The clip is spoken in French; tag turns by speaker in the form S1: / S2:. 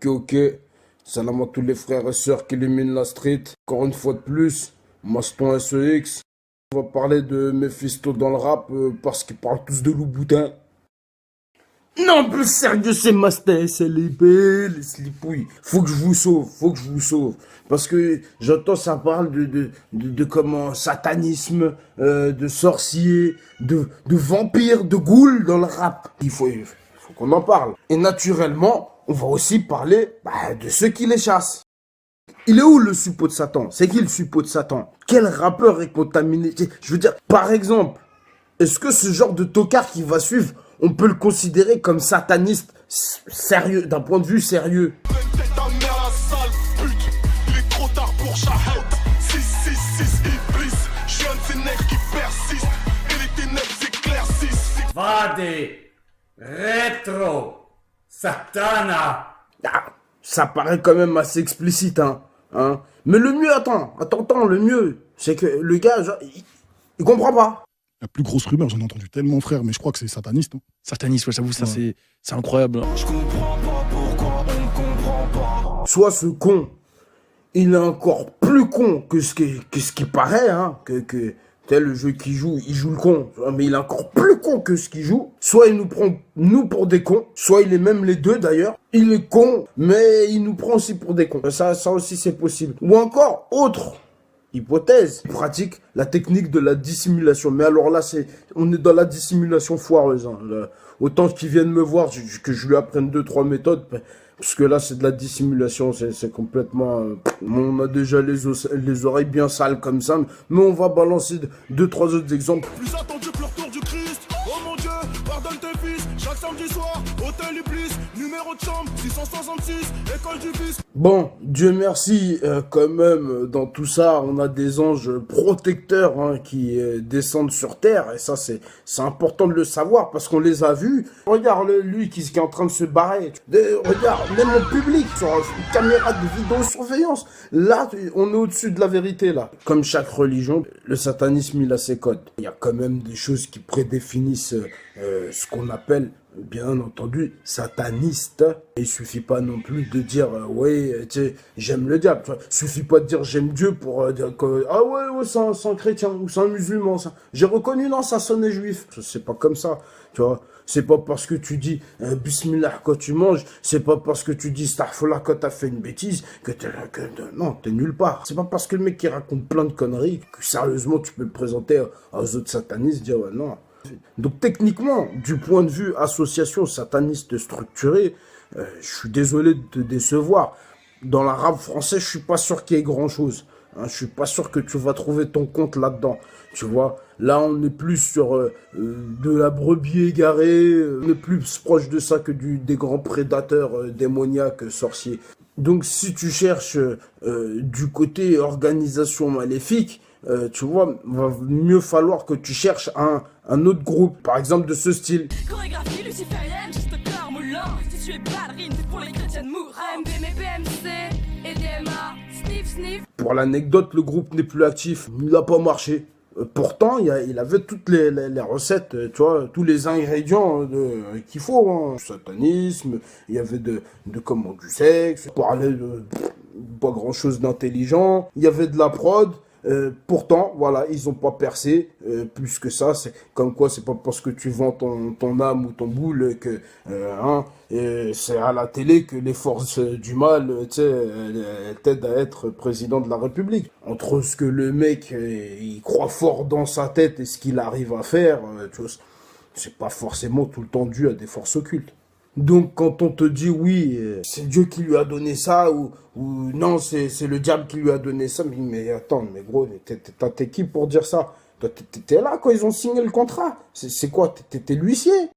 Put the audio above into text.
S1: Ok. Salam à tous les frères et sœurs qui illuminent la street. Encore une fois de plus, Maston SEX. On va parler de Mephisto dans le rap parce qu'ils parlent tous de Louboutin. Non, plus sérieux, c'est Maston SLB, les slipouilles. Faut que je vous sauve, faut que je vous sauve. Parce que j'entends ça parle de comment, satanisme, de sorciers, de vampires, de ghouls dans le rap. Il faut qu'on en parle. Et naturellement, on va aussi parler de ceux qui les chassent. Il est où le suppôt de Satan? C'est qui le suppôt de Satan? Quel rappeur est contaminé? Je veux dire, par exemple, est-ce que ce genre de tocard qui va suivre, on peut le considérer comme sataniste sérieux, d'un point de vue sérieux?
S2: Vade, rétro, satana.
S1: Ah, ça paraît quand même assez explicite, hein. Mais le mieux, attends, le mieux, c'est que le gars, genre, il comprend pas.
S3: La plus grosse rumeur, j'en ai entendu tellement, frère, mais je crois que c'est sataniste. Hein.
S4: Sataniste, ouais, j'avoue, ça c'est incroyable.
S5: Je comprends pas pourquoi on comprend pas.
S1: Soit ce con, il est encore plus con que ce qui paraît, hein, que tel le jeu qu'il joue, il joue le con, mais il est encore plus con que ce qu'il joue. Soit il nous prend, nous, pour des cons, soit il est même les deux d'ailleurs. Il est con, mais il nous prend aussi pour des cons. Ça aussi c'est possible. Ou encore, autre hypothèse, il pratique la technique de la dissimulation. Mais alors là, on est dans la dissimulation foireuse. Hein. Là, autant qu'il vienne me voir, que je lui apprenne 2-3 méthodes. Parce que là, c'est de la dissimulation, c'est complètement... on a déjà les oreilles bien sales comme ça, mais on va balancer 2-3 autres exemples.
S5: Plus attendu que le retour du Christ. Oh mon Dieu, pardonne tes fils. Chaque samedi soir, hôtel Iblis. Numéro de chambre, 666, école du fils.
S1: Bon, Dieu merci, quand même, dans tout ça, on a des anges protecteurs hein, qui descendent sur Terre. Et ça, c'est important de le savoir parce qu'on les a vus. Regarde lui qui est en train de se barrer. Regarde, même en public, sur une caméra de vidéosurveillance. Là, on est au-dessus de la vérité, là. Comme chaque religion, le satanisme, il a ses codes. Il y a quand même des choses qui prédéfinissent ce qu'on appelle... bien entendu, sataniste. Il suffit pas non plus de dire, ouais, tu sais, j'aime le diable. Il suffit pas de dire j'aime Dieu pour dire que, ah ouais, c'est un chrétien ou c'est un musulman. Ça. J'ai reconnu, non, ça sonnait juif. C'est pas comme ça, tu vois. C'est pas parce que tu dis Bismillah quand tu manges, c'est pas parce que tu dis Astaghfirullah quand t'as fait une bêtise que non, t'es nulle part. C'est pas parce que le mec qui raconte plein de conneries que sérieusement tu peux le présenter aux autres satanistes, dire ouais, non. Donc techniquement, du point de vue association sataniste structurée, je suis désolé de te décevoir. Dans l'arabe français, je suis pas sûr qu'il y ait grand chose. Hein, je suis pas sûr que tu vas trouver ton compte là-dedans. Tu vois, là on est plus sur de la brebis égarée, on est plus proche de ça que des grands prédateurs démoniaques, sorciers. Donc si tu cherches du côté organisation maléfique, tu vois, va mieux falloir que tu cherches un autre groupe, par exemple de ce style.
S6: Chorégraphie luciférienne, juste cœur moulant. Si tu es ballerine, c'est pour les chrétiens de Mour. AMB, mes BMC, EDMA, sniff, sniff.
S1: Pour l'anecdote, le groupe n'est plus actif, il n'a pas marché. Pourtant, il avait toutes les recettes, tu vois, tous les ingrédients qu'il faut. Hein. Satanisme, il y avait du sexe, il parlait de pas grand-chose d'intelligent, il y avait de la prod. Pourtant, voilà, ils ont pas percé plus que ça. C'est comme quoi, c'est pas parce que tu vends ton âme ou ton boule que c'est à la télé que les forces du mal, tu sais, elles t'aident à être président de la République. Entre ce que le mec il croit fort dans sa tête et ce qu'il arrive à faire, tu vois, c'est pas forcément tout le temps dû à des forces occultes. Donc quand on te dit oui, c'est Dieu qui lui a donné ça ou non, c'est le diable qui lui a donné ça, mais attends, mais gros, t'es qui pour dire ça? Toi, t'étais là quand ils ont signé le contrat. C'est quoi? T'étais l'huissier?